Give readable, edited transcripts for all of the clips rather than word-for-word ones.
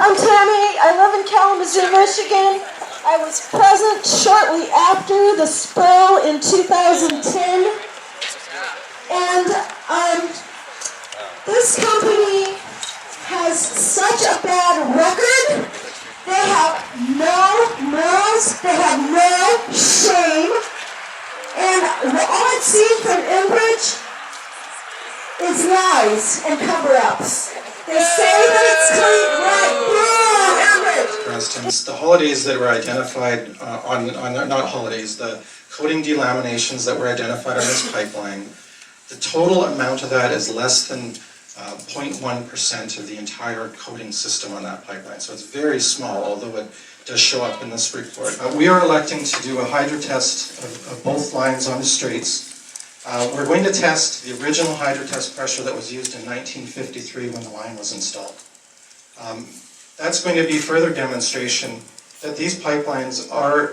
I'm Tammy. I live in Kalamazoo, Michigan. I was present shortly after the spill in 2010. And this company has such a bad record. They have no morals. They have no shame. And all I've seen from Enbridge is lies and cover-ups. They say that it's clean, right? The holidays that were identified not holidays, the coating delaminations that were identified on this pipeline, the total amount of that is less than 0.1% of the entire coating system on that pipeline. So it's very small, although it does show up in this report. We are electing to do a hydro test of both lines on the Straits. We're going to test the original hydro test pressure that was used in 1953 when the line was installed. That's going to be further demonstration that these pipelines are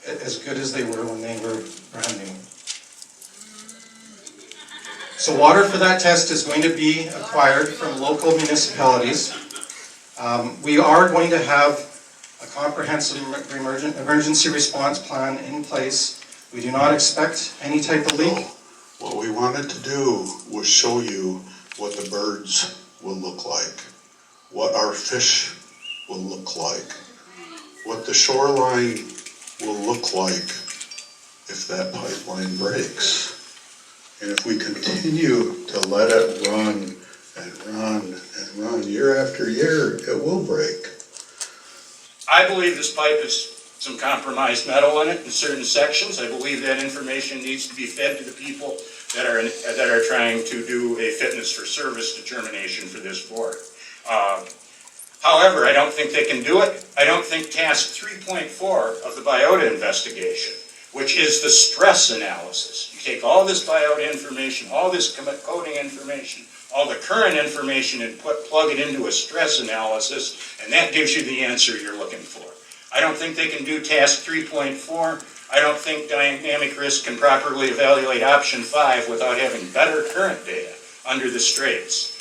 as good as they were when they were brand new. So water for that test is going to be acquired from local municipalities. We are going to have a comprehensive emergency response plan in place. We do not expect any type of leak. What we wanted to do was show you what the birds will look like, what our fish will look like, what the shoreline will look like if that pipeline breaks. And if we continue to let it run and run and run year after year, it will break. I believe this pipe has some compromised metal in it in certain sections. I believe that information needs to be fed to the people that are trying to do a fitness for service determination for this board. However, I don't think they can do it. I don't think task 3.4 of the biota investigation, which is the stress analysis. You take all this biota information, all this coding information, all the current information and plug it into a stress analysis, and that gives you the answer you're looking for. I don't think they can do task 3.4. I don't think dynamic risk can properly evaluate option 5 without having better current data under the Straits.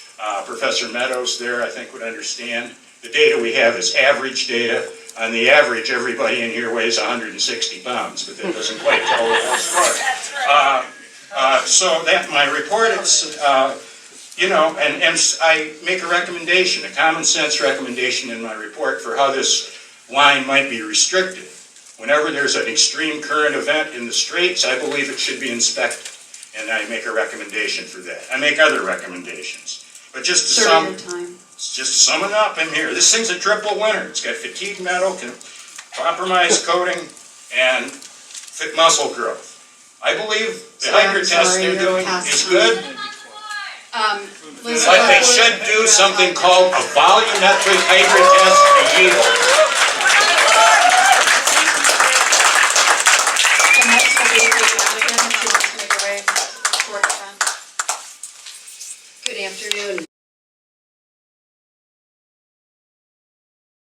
Professor Meadows there, I think, would understand. The data we have is average data. On the average, everybody in here weighs 160 pounds, but that doesn't quite tell the whole story. So that my report, it's, you know, and I make a recommendation, a common sense recommendation in my report for how this line might be restricted. Whenever there's an extreme current event in the Straits, I believe it should be inspected, and I make a recommendation for that. I make other recommendations, but just to sum it up in here, this thing's a triple winner. It's got fatigue metal, compromised coating, and fit muscle growth. I believe the hydro test they're doing is good. But they should do something called a volumetric hydro test a year.